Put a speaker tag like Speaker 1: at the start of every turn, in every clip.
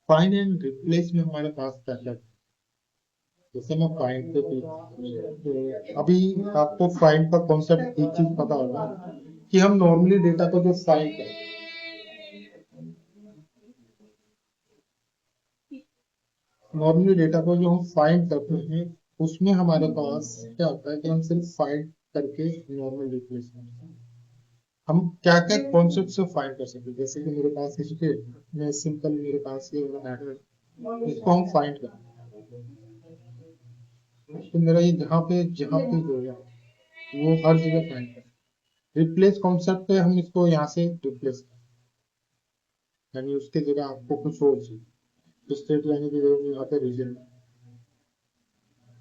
Speaker 1: Find and replace में हमारे पास क्या क्या है? जैसे मैं फाइंड पे तो अभी आपको फाइंड का कॉन्सेप्ट एक चीज पता होगा कि हम नॉर्मली डेटा को जो फाइंड करते हैं, नॉर्मली डेटा को जो हम फाइंड करते हैं उसमें हमारे पास क्या होता है कि हम सिर्फ फाइंड करके नॉर्मल रिप्लेस करते हैं। हम क्या क्या कॉन्सेप्ट से फाइंड कर सकते हैं, जैसे कि मेरे पास हिस्ट्री में सिंपल मेरे पास ये मैटर है, इसको हम फाइंड करें तो मेरा ये जहाँ पे जो है वो हर जगह फाइंड करें। रिप्लेस कॉन्सेप्ट पे हम इसको यहाँ से रिप्लेस करें, यानी उसके जगह आपको कुछ और चाहिए स्टेट लाने की जरूरत नहीं, यहाँ पे रीजन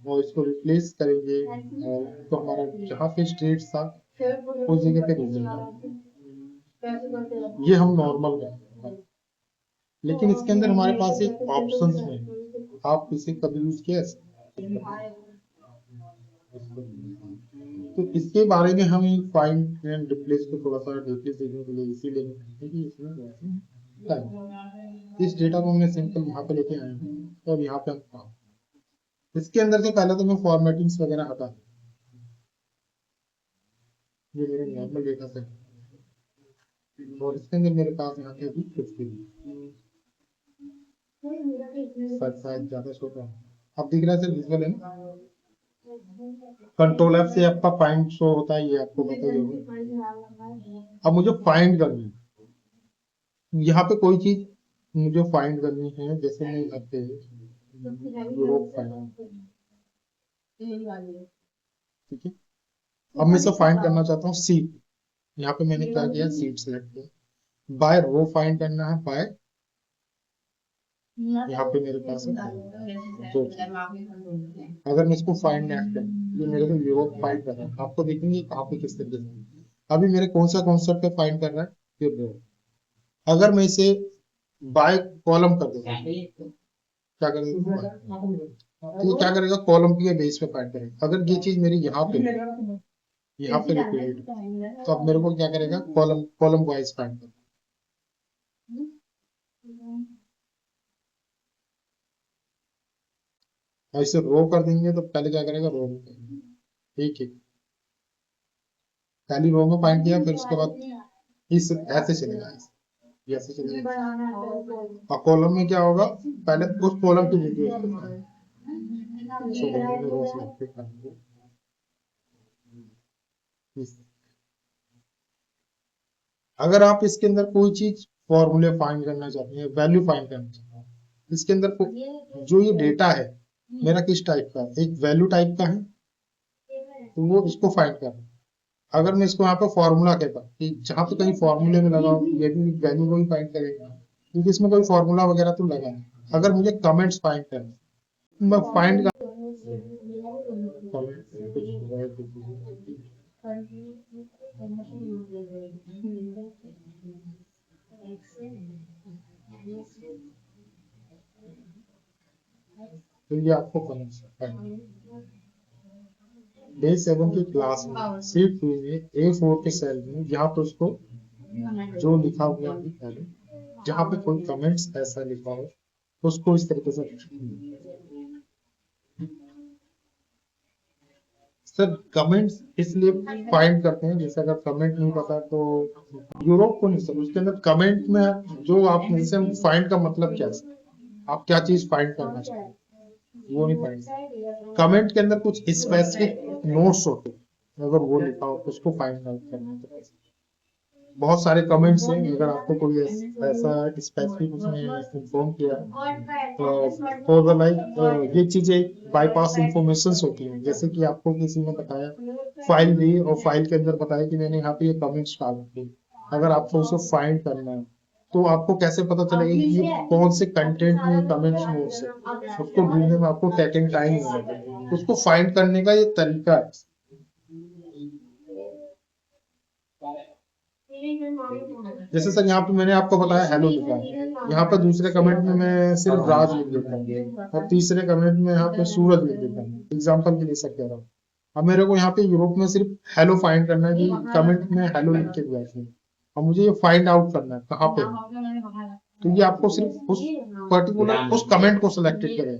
Speaker 1: और इसको रिप्लेस करेंगे और तो हमारा जहाँ पे स्टेट था उस जगह पे रीजन ये हम नॉर्मल में। लेकिन इसके अंदर हमारे पास एक ऑप्शन है, आप इसे कभी यूज किया है? तो इसके बारे में हम फाइंड एंड रिप्लेस को थोड़ा सा डीपली सीखने के लिए इसीलिए क्योंकि इसमें क्या है, इस डेटा को हमने सिंपल यहाँ पे लेके आए हैं तो अब यहाँ पे हम इसके अंदर से पहले तो मैं फॉर्मेटिंग्स वगैरह हटा दूं। ये मेरे नॉर्मल डेटा से और इसके अंदर मेरे पास यहाँ पे अभी कुछ भी नहीं, शायद ज्यादा छोटा है। अब दिख रहा है सर, विजुअल है ना? कंट्रोल एफ से आपका फाइंड शो होता है, ये आपको पता ही होगा। अब मुझे फाइंड करनी है यहाँ पे कोई चीज मुझे फाइंड करनी है, जैसे मैं यहाँ पे यूरोप फाइंड, ठीक है। अब मैं इसे फाइंड करना चाहता हूँ सीट, यहाँ पे मैंने क्या किया, सीट सेलेक्ट किया। बाय रो फाइंड करना है, बाय यहाँ पे मेरे पास है दो चीज। अगर मैं इसको फाइंड नेक्स्ट करूँ, ये मेरे को यूरोप फाइंड कर रहा है, आपको देखेंगे कहाँ पे किस तरीके से अभी मेरे कौन सा कॉन्सेप्ट पे फाइंड कर रहा है, ये यूरोप। अगर मैं इसे बाय कॉलम कर दूंगा क्या करेगा, तो ये क्या करेगा, कॉलम के बेस पे फाइंड करेगा। अगर ये चीज मेरी यहाँ पे रिपीट, तो अब मेरे को क्या करेगा, कॉलम कॉलम वाइज फाइंड करेगा। और इसे रो कर देंगे तो पहले क्या करेगा, रो में करेगा। ठीक है, पहली रो में फाइंड किया, फिर उसके बाद इस ऐसे चलेगा, ये ऐसे चलेगा। और कॉलम में क्या होगा, पहले उस कॉलम की डिटेल, अगर आप इसके अंदर कोई चीज फॉर्मूले फाइंड करना चाहते हैं, वैल्यू फाइंड करना चाहते हैं, इसके अंदर जो ये डेटा है मेरा किस टाइप का है, एक वैल्यू टाइप का है, तो वो इसको फाइंड करना। अगर मैं इसको यहाँ पे फॉर्मूला कहता कि जहाँ पे कहीं फॉर्मूले में लगाओ, ये भी वैल्यू को ही फाइंड करेगा, क्योंकि इसमें कोई फॉर्मूला वगैरह तो लगा नहीं। अगर मुझे कमेंट्स फाइंड करना, मैं फाइंड कर तो ये आपको कमेंट्स डे 7 की क्लास में सीट 2 में A4 के सेल में यहाँ पे उसको जो लिखा हुआ है पहले, जहाँ पे कोई कमेंट्स ऐसा लिखा हो उसको इस तरीके से सर कमेंट्स इसलिए फाइंड करते हैं, जैसे अगर कमेंट नहीं पता तो यूरोप को नहीं सर, उसके अंदर कमेंट में जो आप जैसे फाइंड का मतलब क्या है, आप क्या चीज फाइंड करना चाहते हैं वो नहीं फाइंड, कमेंट के अंदर कुछ स्पेसिफिक नोट्स होते हैं, अगर वो लिखा हो तो उसको फाइंड आउट करना है। बहुत सारे कमेंट्स हैं, अगर आपको कोई ऐसा स्पेसिफिक उसने इन्फॉर्म किया तो फॉर द लाइक ये चीजें बाईपास इंफॉर्मेशन होती हैं, जैसे कि आपको किसी ने बताया फाइल दी और फाइल के अंदर बताया कि मैंने यहाँ पे ये कमेंट्स डाल दी, अगर आपको उसे फाइंड करना है तो आपको कैसे पता चलेगा कि ये कौन से कंटेंट में कमेंट्स नोट्स है, उसको ढूंढने में आपको टेकिंग टाइम होगा, उसको फाइंड करने का ये तरीका है। जैसे सर यहाँ पे मैंने आपको बताया हेलो लिखा है, यहाँ पे दूसरे कमेंट में मैं सिर्फ राज लिख देता हूँ और तीसरे कमेंट में यहाँ पे सूरज लिख देता हूँ, एग्जाम्पल के लिए सब कह रहा हूँ। अब मेरे को यहाँ पे यूरोप में सिर्फ हेलो फाइंड करना है कि कमेंट में हेलो लिख के दिया है और मुझे ये फाइंड आउट करना है कहाँ पे है। तो ये आपको सिर्फ उस पर्टिकुलर उस कमेंट को सिलेक्टेड करें।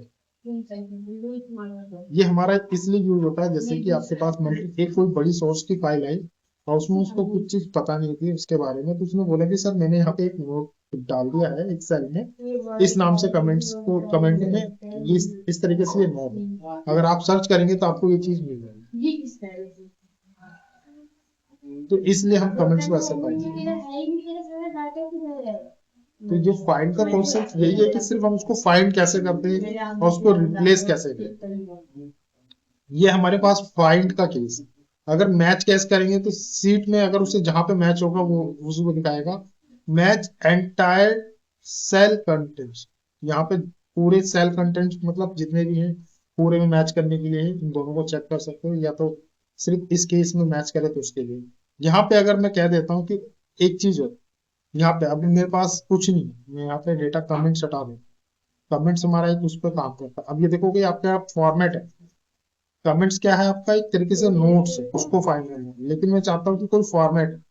Speaker 1: ये हमारा इसलिए यूज होता है, जैसे कि आपके पास एक कोई बड़ी सोर्स की फाइल आई और उसमें उसको कुछ चीज पता नहीं थी उसके बारे में, तो उसने बोला कि सर मैंने यहाँ पे एक नोट डाल दिया है एक्सेल में इस नाम से, कमेंट्स को कमेंट में ये इस तरीके से ये नोट है, अगर आप सर्च करेंगे तो आपको ये चीज मिल जाएगी। तो इसलिए हम कमेंट्स को ऐसे पाएंगे। तो ये फाइंड का कॉन्सेप्ट यही है कि सिर्फ हम उसको फाइंड कैसे करते हैं और उसको रिप्लेस कैसे करते हैं। ये हमारे पास फाइंड का केस है। अगर मैच केस करेंगे तो सीट में अगर उसे जहां पे मैच होगा वो उसी को दिखाएगा। मैच एंटायर सेल कंटेंट्स, यहाँ पे पूरे सेल कंटेंट्स मतलब जितने भी हैं पूरे में मैच करने के लिए है, इन दोनों को चेक कर सकते हो, या तो सिर्फ इस केस में मैच करे तो उसके लिए। यहाँ पे अगर मैं कह देता हूँ कि एक चीज है, यहाँ पे अभी मेरे पास कुछ नहीं, मैं यहाँ पे डेटा कमेंट्स हटा दूं, कमेंट्स हमारा एक उस पर काम करता है। अब ये देखोगे आपका फॉर्मेट है, कमेंट्स क्या है आपका एक तरीके से नोट्स है, उसको फाइंड करना है, लेकिन मैं चाहता हूँ कि कोई फॉर्मेट है।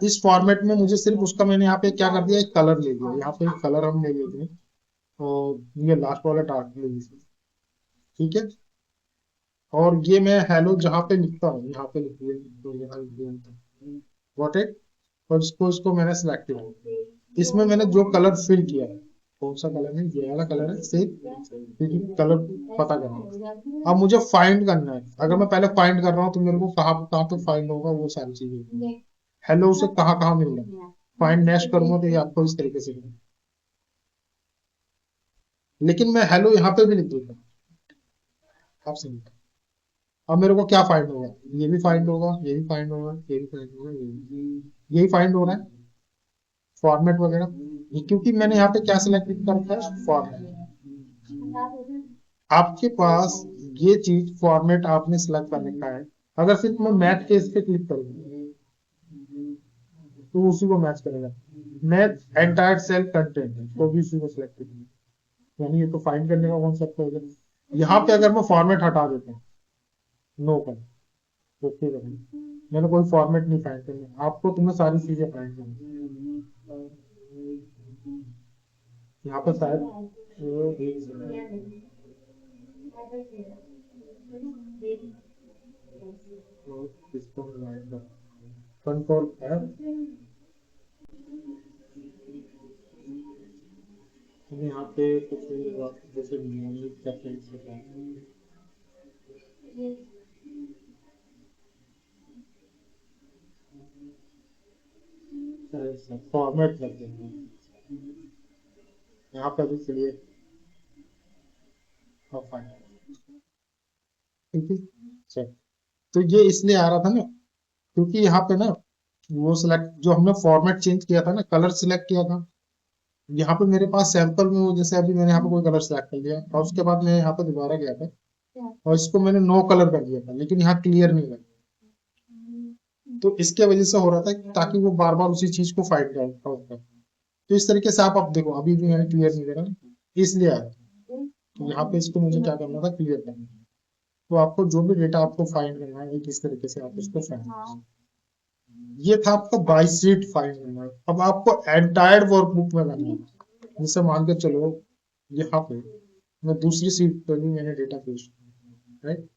Speaker 1: इस फॉर्मेट में मुझे सिर्फ उसका, मैंने यहाँ पे क्या कर दिया, एक कलर ले लिया, यहाँ पे एक कलर हम ले लेते हैं और ये लास्ट वाला डार्क ले लीजिए, ठीक है। और ये मैं हेलो जहाँ पे लिखता हूँ यहाँ पे लिख दिया व्हाट इट, और इसको मैंने सिलेक्ट किया, इसमें मैंने जो कलर फिल किया है, कौन सा कलर है, ये वाला कलर है सेम, क्योंकि कलर पता करना है। अब मुझे फाइंड करना है, अगर मैं पहले फाइंड कर रहा हूँ तो मेरे को कहाँ कहाँ पे फाइंड होगा वो सारी चीजें, हेलो उसे कहाँ कहाँ मिल रहा है, फाइंड नेक्स्ट करूंगा तो ये आपको इस तरीके से मिलेगा। लेकिन मैं हेलो यहाँ पे भी लिख दूंगा, आप समझ, अब मेरे को क्या फाइंड होगा, ये भी फाइंड होगा, ये भी फाइंड होगा, ये भी फाइंड होगा, यही फाइंड हो रहा है फॉर्मेट वगैरह, क्योंकि मैंने यहाँ पे क्या सिलेक्ट कर रखा है, फॉर्मेट। आपके पास ये चीज फॉर्मेट आपने सिलेक्ट कर रखा है, अगर सिर्फ मैं मैथ के इस पे क्लिक करूंगा तो उसी को मैच करेगा, मैथ एंटायर सेल कंटेंट तो भी उसी को सिलेक्ट करेगा, यानी ये तो फाइंड करने का कॉन्सेप्ट हो गया। यहाँ पे अगर मैं फॉर्मेट हटा देता हूँ, नो कर ओके करेंगे, मैंने कोई फॉर्मेट नहीं फाइंड करना, आपको तुम्हें सारी चीजें फाइंड करनी, यहाँ पर शायद कंट्रोल एफ, यहाँ पे कुछ जैसे म्यूजिक का फॉर्मेट कर देंगे, यहाँ पे भी चलिए ठीक है। चल, तो ये इसलिए आ रहा था ना, क्योंकि यहाँ पे ना वो सिलेक्ट जो हमने फॉर्मेट चेंज किया था ना, कलर सिलेक्ट किया था, यहाँ पे मेरे पास सैंपल में वो, जैसे अभी मैंने यहाँ पे कोई कलर सिलेक्ट कर लिया और उसके बाद मैं यहाँ पे दोबारा गया था और इसको मैंने नो कलर कर दिया था, लेकिन यहाँ क्लियर नहीं लगा, तो इसके वजह से हो रहा था ताकि वो बार बार उसी चीज को फाइंड कर। तो इस तरीके से आप देखो अभी भी मैंने क्लियर नहीं करा, इसलिए आया, तो यहाँ पे इसको मुझे क्या करना था, क्लियर करना। तो आपको जो भी डेटा आपको फाइंड करना है किस तरीके से आप इसको फाइंड, ये था आपका बाई सीट फाइंड करना है। अब आपको एंटायर वर्कबुक में करना है, जैसे मान के चलो यहाँ पे मैं दूसरी सीट पर भी मैंने डेटा पेश किया, राइट।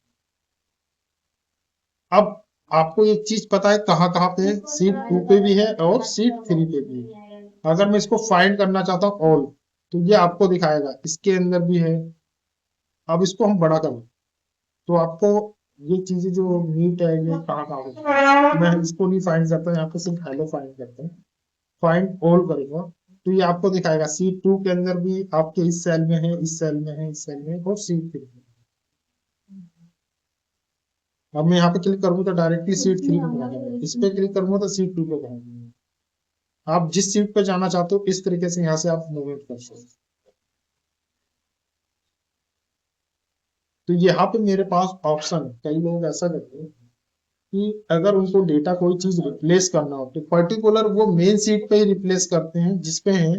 Speaker 1: अब आपको एक चीज पता है कहाँ कहाँ पे है, सीट 2 पे भी है और सीट 3 पे भी है। अगर मैं इसको फाइंड करना चाहता हूँ ऑल, तो ये आपको दिखाएगा इसके अंदर भी है। अब इसको हम बड़ा करें तो आपको ये चीजें जो नीट है ये कहाँ कहाँ पे, मैं इसको नहीं फाइंड करता, यहाँ पे सिर्फ हेलो फाइंड करते हैं, फाइंड ऑल करेगा तो ये आपको दिखाएगा सीट 2 के अंदर भी आपके इस सेल में है, इस सेल में है, इस सेल में और सीट 3 में। अब मैं यहाँ पे क्लिक करूंगा तो डायरेक्टली सीट 3 पे पहुंचेगा, इस पे क्लिक करूंगा तो सीट 2 पे पहुंचेगा। आप जिस सीट पे जाना चाहते हो इस तरीके से यहाँ से आप मूवमेंट कर सकते हो। तो यहाँ पे मेरे पास ऑप्शन है, कई लोग ऐसा करते हैं कि अगर उनको डेटा कोई चीज रिप्लेस करना हो तो पर्टिकुलर वो मेन सीट पे ही रिप्लेस करते हैं जिसपे है,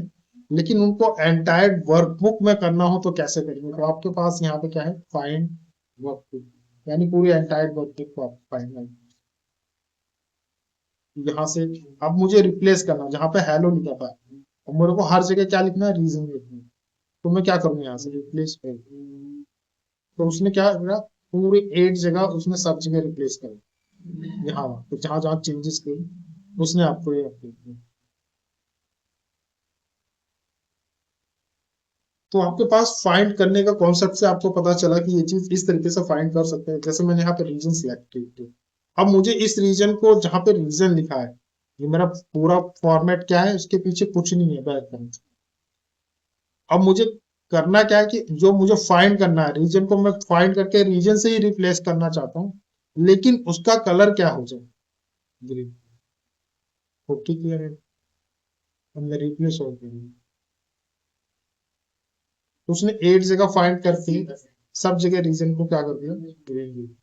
Speaker 1: लेकिन उनको एंटायर वर्कबुक में करना हो तो कैसे करेंगे। तो आपके पास यहाँ पे क्या है, फाइंड वर्कबुक, यानी पूरी एंटायर वर्कबुक को आप फाइंड करेंगे यहाँ से। अब मुझे रिप्लेस करना, जहाँ पे हेलो लिखा था, और मेरे को हर जगह क्या लिखना है, रीजन लिखना है। तो मैं क्या करूंगा यहाँ से रिप्लेस पे, तो उसने क्या करा, पूरे 8 जगह उसने सब जगह रिप्लेस कर, यहाँ तो जहां जहां चेंजेस की उसने आपको ये अपडेट किया। तो आपके पास फाइंड करने का कॉन्सेप्ट से आपको पता चला कि ये चीज इस तरीके से फाइंड कर सकते हैं। जैसे मैंने यहाँ पे रीजन सिलेक्ट की, अब मुझे इस रीजन को जहाँ पे रीजन लिखा है, ये मेरा पूरा फॉर्मेट क्या है, उसके पीछे कुछ नहीं है बैकग्राउंड। अब मुझे करना क्या है कि जो मुझे फाइंड करना है, रीजन को मैं फाइंड करके रीजन से ही रिप्लेस करना चाहता हूँ, लेकिन उसका कलर क्या हो जाए, ग्रीन। ओके क्लियर है, हमने रिप्लेस हो गया। तो उसने 8 जगह फाइंड करके सब जगह रीजन को क्या कर दिया, ग्रीन।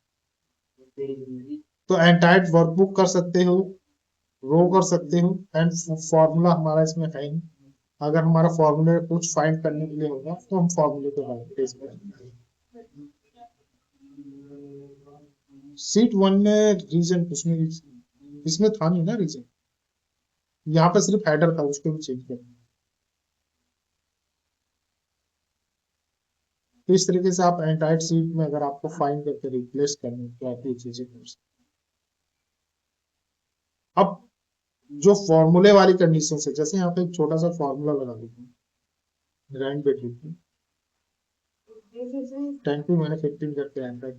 Speaker 1: तो एंटायर वर्कबुक कर सकते हो, रो कर सकते हो, एंड फॉर्मूला हमारा इसमें है नहीं। अगर हमारा फॉर्मूले कुछ फाइंड करने के लिए होगा तो हम फॉर्मूले को यूज करेंगे। सीट वन में रीजन उसमें इसमें था नहीं ना रीजन, यहाँ पे सिर्फ हेडर था, उसको भी चेंज कर। तो इस तरीके से आप एंटायर सीट में अगर आपको फाइंड करके रिप्लेस करना है तो आप ये चीजें कर सकते हैं। अब जो फॉर्मूले वाली कंडीशन है, जैसे यहाँ पे एक छोटा सा फॉर्मूला लगा देते हैं, ग्रैंड बेटी 10 टू मैंने 15 करके एंटायर।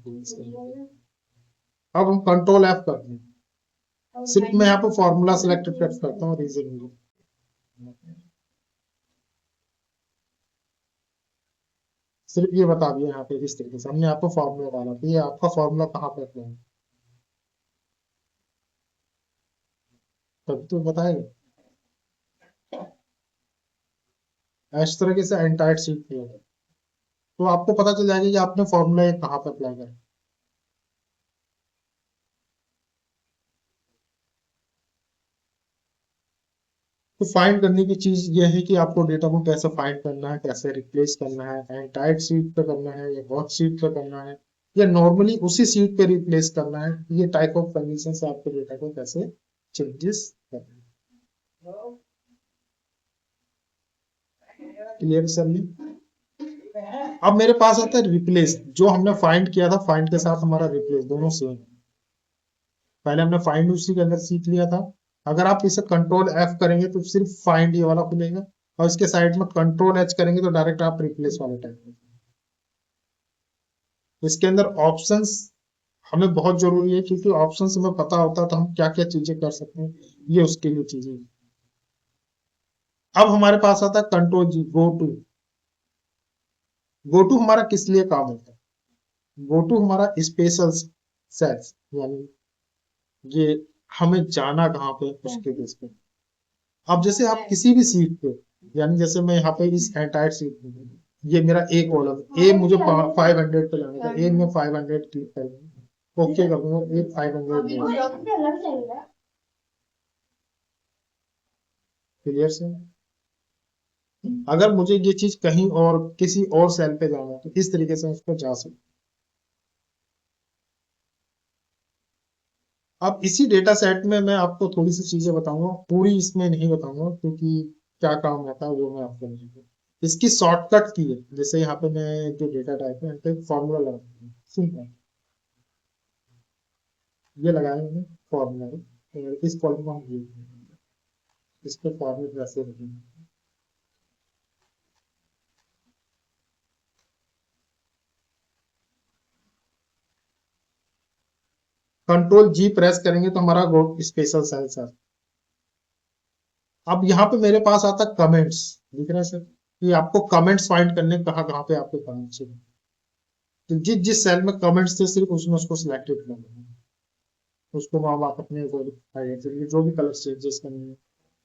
Speaker 1: अब हम कंट्रोल एफ करते हैं, सिर्फ मैं यहाँ पे फॉर्मूला सिलेक्ट करता हूँ रीजन में। सिर्फ ये बता दिया यहाँ पे किस तरीके से हमने आपको फॉर्मूला डाला, तो ये आपका फॉर्मूला कहाँ पे अप्लाई है, तब तो बताएगा। इस तरीके से एंटायर सीट किया है, तो आपको पता चल जाएगा कि आपने फॉर्मूला ये कहाँ पे अप्लाई करा। तो फाइंड करने की चीज ये है कि आपको डेटा को कैसे फाइंड करना है, कैसे रिप्लेस करना है, एंटायर सीट पे करना है या हॉट सीट पे करना है, या नॉर्मली उसी सीट पे रिप्लेस करना है, ये टाइप ऑफ कंडीशन से आपके डेटा को कैसे चेंजेस करना है। क्लियर सर ये। अब मेरे पास आता है रिप्लेस, जो हमने फाइंड किया था फाइंड के साथ हमारा रिप्लेस दोनों सेम। पहले हमने फाइंड उसी के अंदर सीख लिया था, अगर आप इसे कंट्रोल एफ करेंगे तो सिर्फ फाइंड ये वाला खुलेगा, और इसके साइड में कंट्रोल एच करेंगे तो डायरेक्ट आप रिप्लेस वाले टाइप। इसके अंदर ऑप्शंस हमें बहुत जरूरी है, क्योंकि ऑप्शंस हमें पता होता है तो हम क्या क्या चीजें कर सकते हैं, ये उसके लिए चीजें। अब हमारे पास आता है control G, go to. Go to हमारा किस लिए काम होता है, गो टू हमारा स्पेशल सेल्स, यानी ये हमें जाना कहाँ पे उसके बेस पे। अब जैसे आप किसी भी सीट पे, यानी जैसे मैं यहाँ पे इस एंटायर सीट पे हूँ, ये मेरा ए कॉलम, ए मुझे 500 पे जाना था, ए में 500 क्लिक करूंगा, ओके करूंगा, ए 500। क्लियर से। अगर मुझे ये चीज कहीं और किसी और सेल पे जाना है तो इस तरीके से उसको जा सकते। अब इसी डेटा सेट में मैं आपको थोड़ी सी चीजें बताऊंगा, पूरी इसमें नहीं बताऊंगा क्योंकि क्या काम होता है वो मैं आपको नहीं बताऊंगा। इसकी शॉर्टकट की है, जैसे यहाँ पे मैं जो डेटा टाइप है यहाँ पे फॉर्मूला लगाता हूँ, सिंपल ये लगाया मैंने फॉर्मूला, इस कॉलम को हम यूज करेंगे, इस पे फॉर्मूला वैसे रखेंगे। कंट्रोल जी प्रेस करेंगे तो हमारा स्पेशल सेल्स है। अब यहाँ पे मेरे पास आता है कमेंट्स, दिख रहा है सर, कि आपको कमेंट्स फाइंड करने कहाँ कहाँ पे आपके कमेंट्स है। तो जिस जिस सेल में कमेंट्स थे सिर्फ उसमें उसको सिलेक्टेड करना है, उसको वहां आप अपने जो भी कलर चेंजेस करनी है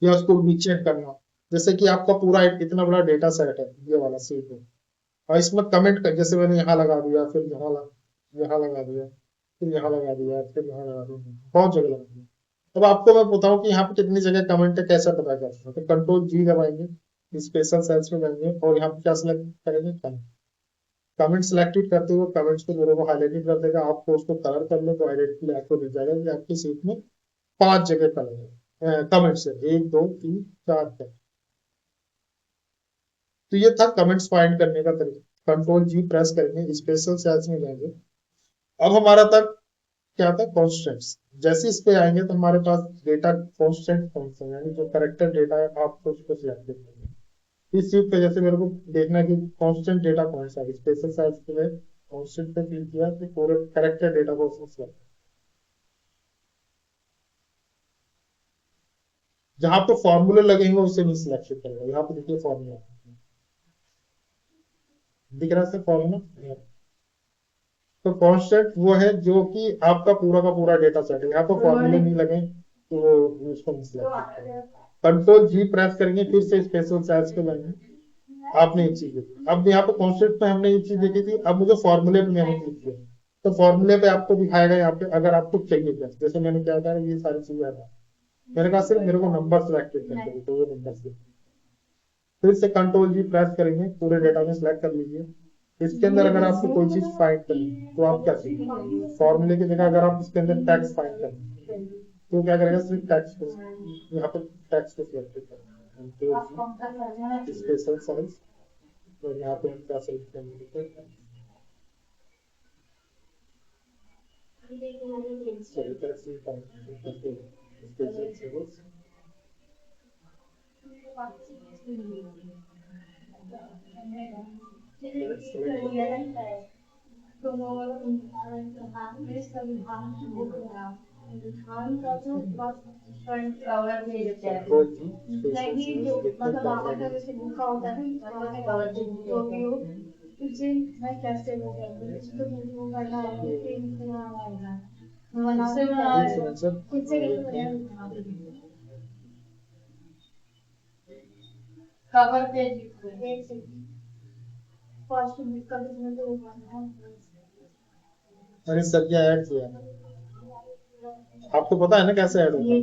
Speaker 1: या उसको भी चेक करना। जैसे कि आपका पूरा इतना बड़ा डेटा सेट है, ये वाला सीट है, और इसमें कमेंट कर, जैसे मैंने यहाँ लगा दिया, फिर यहाँ लगा दिया, फिर यहाँ लगा दिया, फिर यहाँ लगा दिया, बहुत जगह लगा दिया। अब आपको मैं बताऊं कि यहाँ पे कितनी जगह कमेंट है, कैसे पता करते हैं, तो कंट्रोल जी दबाएंगे, स्पेशल सेल्स में जाएंगे और यहाँ पे क्या सिलेक्ट करेंगे, कमेंट सिलेक्टेड करते हुए कमेंट्स को दोनों को हाईलाइटेड कर देगा, आपको उसको कलर कर लो तो हाईलाइट आपको दिख जाएगा कि आपकी सीट में 5 जगह कलर है, कमेंट्स है, 1 2 3 4 है। तो ये था कमेंट्स फाइंड करने का तरीका। कंट्रोल जी प्रेस करेंगे, स्पेशल सेल्स में जाएंगे। अब हमारा था क्या था, कॉन्स्टेंट्स। जैसे इस पे आएंगे तो हमारे पास डेटा कॉन्स्टेंट कौन सा है, यानी जो करेक्टर डेटा है आपको उसको सिलेक्ट करना है। इस चीज पे जैसे मेरे को देखना है कि कॉन्स्टेंट डेटा कौन सा है, स्पेशल सेल्स के लिए कॉन्स्टेंट पे क्लिक किया तो पूरे करेक्टर डेटा को उसमें select। जहां पे फॉर्मूले लगेंगे उससे भी सिलेक्शन करेगा। यहाँ पे देखिए फॉर्मूला दिख रहा है, फॉर्मूला। तो कांस्टेंट वो है जो कि आपका का पूरा डेटा सेट है। यहाँ पर फॉर्मूले नहीं लगे तो वो उसको नहीं सिलेक्ट करेगा। कंट्रोल जी प्रेस करेंगे, फिर से स्पेशल सेल्स पे जाएंगे। आपने एक चीज देखी, अब यहाँ पे कांस्टेंट पे हमने ये चीज देखी थी, अब मुझे फॉर्मूले पे मैंने क्लिक किया तो फॉर्मूले पे आपको दिखाएगा यहाँ पे, अगर आपको चाहिए क्या, जैसे मैंने क्या था ये सारी चीजें आ मेरे पास सिर्फ मेरे को नंबर सिलेक्ट करना है, तो वो नंबर से फिर से कंट्रोल जी प्रेस करेंगे, पूरे डेटा में सिलेक्ट कर लीजिए। इसके अंदर अगर आपको कोई चीज फाइंड करनी है तो आप क्या करेंगे, फॉर्मूले की जगह अगर आप इसके अंदर टैक्स फाइंड करें तो क्या करेगा, सिर्फ टैक्स को यहाँ पे टैक्स को सिलेक्ट करें, स्पेशल साइज, और यहाँ पे हम क्या सेलेक्ट करेंगे, कवर पेज अरे सर क्या ऐड किया है? आपको पता है ना कैसे ऐड होता है?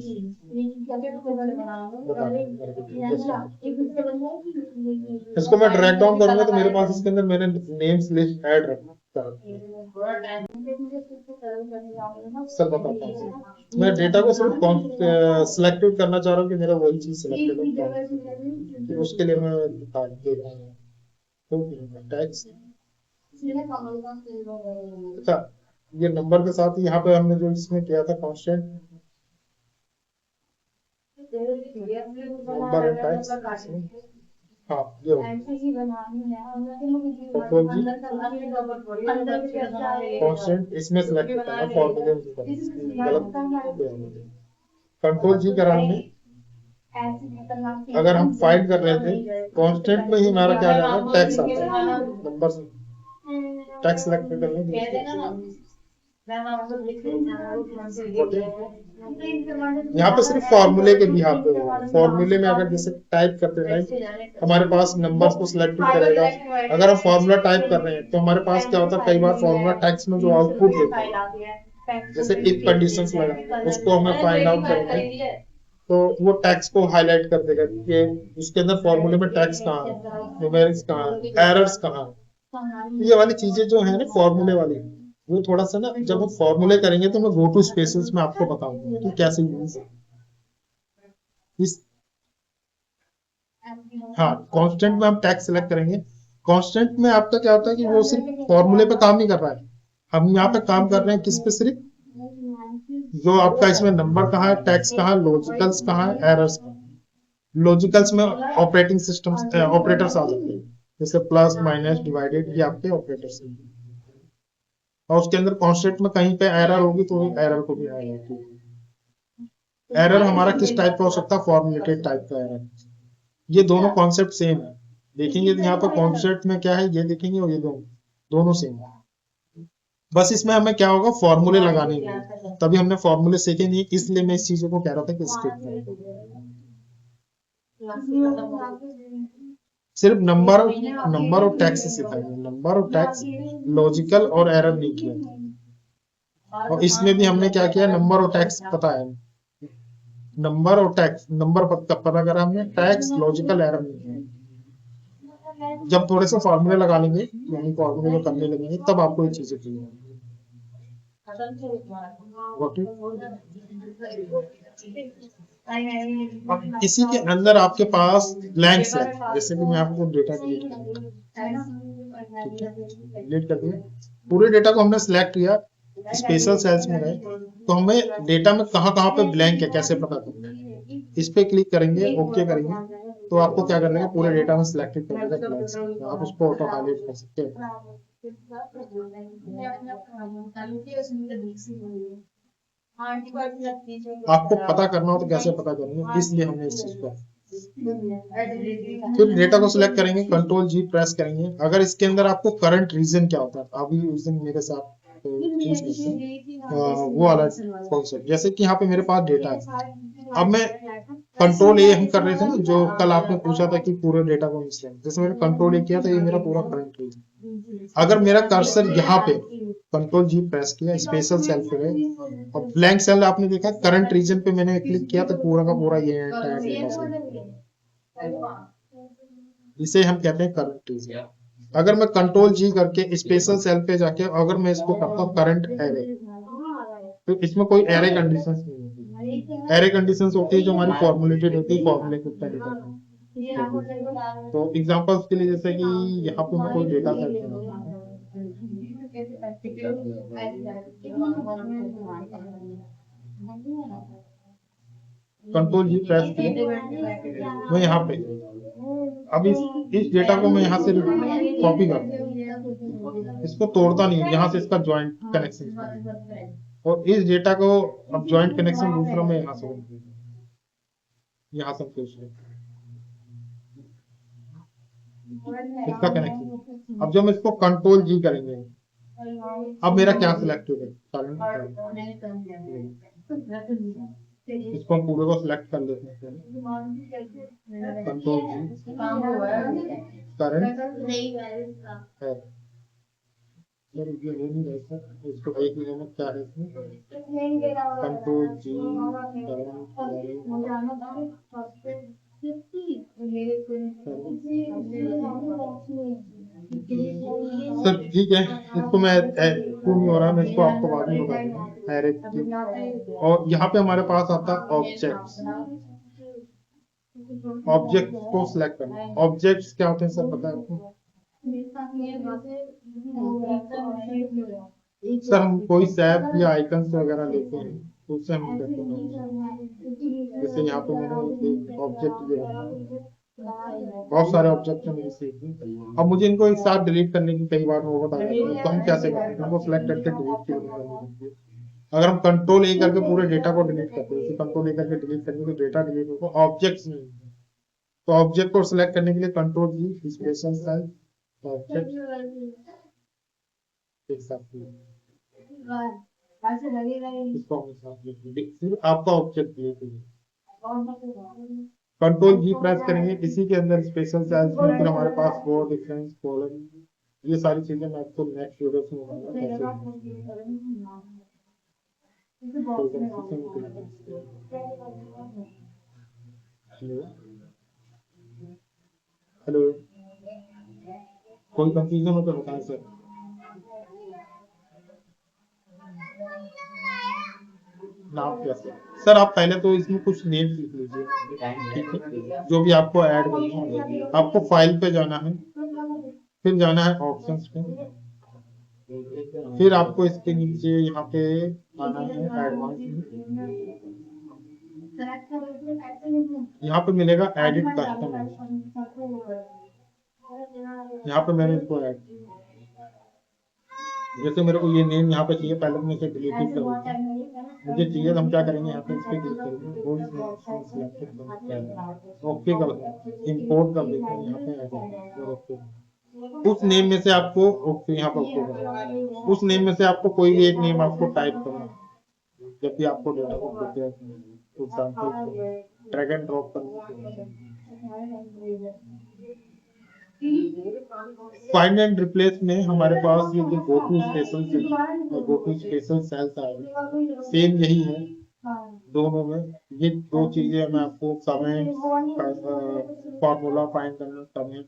Speaker 1: इसको मैं ड्रैग डाउन करूंगा तो मेरे पास इसके अंदर मैंने नेम्स लिस्ट ऐड रखा। सर बताता हूँ, मैं डेटा को सिर्फ सिलेक्टेड करना चाह रहा हूँ कि मेरा वही चीज सिलेक्टेड हो, उसके लिए मैं बता देता हूँ टैक्स। अच्छा, ये नंबर के साथ यहाँ पे हमने जो इसमें किया था कांस्टेंट नंबर एंड टैक्स, हाँ ये कांस्टेंट इसमें सिलेक्ट करना, फॉर्मूले गलत कंट्रोल जी करा हमने। अगर हम फाइंड कर रहे थे कांस्टेंट में ही हमारा क्या जाएगा, टैक्स आता है, नंबर टैक्स सिलेक्ट कर लेंगे। यहाँ पे सिर्फ फॉर्मूले के भी, यहाँ पे फॉर्मूले में अगर जैसे टाइप करते हैं हमारे पास नंबर्स को सिलेक्ट करेगा। अगर हम फॉर्मूला टाइप कर रहे हैं तो हमारे पास क्या होता है, कई बार फॉर्मूला टैक्स में जो आउटपुट देता है, जैसे इफ कंडीशंस लगा उसको हमें फाइंड आउट करेंगे तो वो टैक्स को हाईलाइट कर देगा कि उसके अंदर फॉर्मूले में टैक्स कहाँ है, न्यूमेरिक्स कहाँ है, एरर्स कहाँ है। ये वाली चीजें जो है ना फॉर्मूले वाली, वो थोड़ा सा ना जब हम फॉर्मूले करेंगे तो मैं गो टू स्पेशल्स में आपको बताऊंगा कि कैसे यूज इस। हाँ, कांस्टेंट में हम टैक्स सेलेक्ट करेंगे। कांस्टेंट में आपका क्या होता है कि वो सिर्फ फॉर्मूले पे काम नहीं कर रहा है, हम यहाँ पे काम कर रहे हैं किस पे, सिर्फ जो आपका इसमें नंबर कहाँ है, टैक्स कहाँ है, लॉजिकल्स कहाँ है, एरर्स कहाँ है। लॉजिकल्स में ऑपरेटिंग सिस्टम्स ऑपरेटर्स आ सकते हैं, जैसे प्लस माइनस डिवाइडेड, ये आपके ऑपरेटर्स हैं। और उसके अंदर कांस्टेंट में कहीं पे एरर होगी तो एरर को भी ऐड होगी। एरर हमारा किस टाइप का हो सकता है, फॉर्मुलेटेड टाइप का एरर। ये दोनों कॉन्सेप्ट सेम है, देखेंगे तो यहाँ पर कॉन्सेप्ट में क्या है ये देखेंगे, और ये दोनों सेम है। बस इसमें हमें क्या होगा, फॉर्मूले लगाने होंगे, तभी हमने फॉर्मूले सीखे नहीं, इसलिए मैं इस चीजों को कह रहा था कि स्किप सिर्फ नंबर और टैक्स से सिखाएंगे, नंबर और टैक्स, लॉजिकल और एरर नहीं किया। और इसमें भी हमने क्या किया, नंबर और टैक्स पता है, नंबर और टैक्स, नंबर पता करा हमने, टैक्स लॉजिकल एरर नहीं किया। जब थोड़े से फॉर्मूले लगा लेंगे, यानी फॉर्मूले को करने लगेंगे, तब आपको ये चीजें क्लियर होंगी। अब इसी के अंदर आपके पास ब्लैंक्स है, जैसे कि मैं आपको डेटा डिलीट कर दिया, पूरे डेटा को हमने सिलेक्ट किया, स्पेशल सेल्स में गए, तो हमें डेटा में कहाँ कहाँ पे ब्लैंक है कैसे पता करेंगे, इस पे क्लिक करेंगे, ओके करेंगे, तो आपको क्या करना है, पूरे डेटा में सिलेक्टेड कर देगा ब्लैंक्स, आप उसको ऑटो हाईलाइट कर सकते हैं। आपको पता करना हो तो कैसे पता करेंगे, इसलिए हमने इस चीज को, फिर डेटा को सिलेक्ट करेंगे, कंट्रोल जी प्रेस करेंगे, अगर इसके अंदर आपको करंट रीजन क्या होता है, अभी रीजन मेरे साथ चूज करते हैं, वो वाला कॉन्सेप्ट, जैसे कि यहाँ पे मेरे पास डेटा है, अब मैं कंट्रोल ए हम कर रहे थे ना, जो कल आपने पूछा था कि पूरे डेटा को मिस करें, जैसे मैंने कंट्रोल ए किया तो ये मेरा पूरा करंट रीजन, अगर मेरा कर्सर यहाँ पे कंट्रोल जी प्रेस किया, स्पेशल सेल पे गए और ब्लैंक सेल आपने देखा करंट रीजन पे मैंने क्लिक किया तो पूरा का पूरा ये इसे हम कहते हैं करंट रीजन। अगर मैं कंट्रोल जी करके स्पेशल सेल पे जाके अगर मैं इसको करता हूँ करंट एरे, तो इसमें कोई एरे कंडीशंस नहीं होती, एरे कंडीशंस होती है जो हमारी फॉर्मुलेटेड होती है, फॉर्मूले के ऊपर डिपेंड करती है। तो एग्जांपल्स के लिए जैसे कि यहाँ पे मैं कोई डेटा सेट कंट्रोल जी प्रेस किया, मैं यहाँ पे अब इस डेटा को मैं यहाँ से कॉपी करता हूँ, इसको तोड़ता नहीं, यहाँ से इसका ज्वाइंट कनेक्शन, और इस डेटा को अब ज्वाइंट कनेक्शन दूसरा में यहाँ से इसका कनेक्शन, अब जब हम इसको कंट्रोल जी करेंगे, अब मेरा क्या सिलेक्ट होगा, इसको हम पूरे को सिलेक्ट कर लेते हैं, कंट्रोल जी करंट है, ये हो नहीं रहा सर, इसको एक मिनट क्या है इसमें, कंट्रोल जी सर ठीक है, इसको मैं क्यों नहीं हो रहा, मैं इसको आपको बाद में बता दूंगा। और यहाँ पे हमारे पास आता है ऑब्जेक्ट्स, ऑब्जेक्ट को सिलेक्ट करना, ऑब्जेक्ट्स क्या होते हैं सर पता है आपको, सर हम कोई सैप या आइकन्स वगैरह लेते हैं तो उससे हम करते हैं, जैसे यहाँ पे मैंने एक ऑब्जेक्ट लिया, बहुत सारे ऑब्जेक्ट हैं मेरे सेव में, अब मुझे इनको एक साथ डिलीट करने की कई बार वो बता देते हैं, तो हम कैसे करते हैं, इनको सिलेक्ट करके डिलीट करने, अगर हम कंट्रोल ए करके पूरे डेटा को डिलीट करते हैं, कंट्रोल ए करके डिलीट करेंगे तो डेटा डिलीट होगा, ऑब्जेक्ट्स नहीं, तो ऑब्जेक्ट को सिलेक्ट करने के लिए कंट्रोल जी स्पेशल सेल ऑब्जेक्ट एक साथ इसको फिर आपका ऑब्जेक्ट क्रिएट होगा, कंट्रोल जी प्रेस करेंगे, इसी के अंदर स्पेशल सेल्स में फिर हमारे पास रो डिफरेंस कॉलम, ये सारी चीजें मैं आपको नेक्स्ट वीडियो में बताऊंगा। हेलो हेलो, कोई कंफ्यूजन हो तो बताएं सर। नाम क्या सर, आप पहले तो इसमें कुछ नेम लिख लीजिए, ठीक है, जो भी आपको ऐड करना है, आपको फाइल पे जाना है, फिर जाना है ऑप्शंस पे, फिर आपको इसके नीचे यहाँ पे आना है एडवांस में, यहाँ पे मिलेगा एडिट कस्टम, यहाँ पे मैंने इसको ऐड, जैसे मेरे को ये नेम यहाँ पे चाहिए, पहले तो मैं इसे डिलीट कर दूंगा, मुझे चाहिए तो हम क्या करेंगे, यहाँ पे इस पे क्लिक करेंगे, ओके कर इंपोर्ट कर देते हैं यहाँ पे, और ओके, उस नेम में से आपको ओके यहाँ पर ओके करना, उस नेम में से आपको कोई भी एक नेम आपको टाइप करना, जब भी आपको डेटा को प्रिपेयर करना, ड्रैग एंड ड्रॉप करना, फाइंड एंड रिप्लेस में हमारे पास ये जो गो टू स्पेशल सेल्स आएगा, सेम यही है दोनों में, ये दो चीजें मैं आपको कमेंट फॉर्मूला फाइंड करना, कमेंट,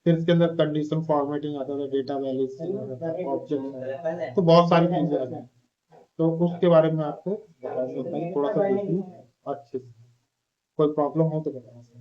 Speaker 1: फिर इसके अंदर कंडीशन फॉर्मेटिंग आता है, डेटा वैल्यूज ऑब्जेक्ट, तो बहुत सारी चीजें आती हैं, तो उसके बारे में आपको थोड़ा सा देखिए अच्छे से। कोई प्रॉब्लम हो तो बताना।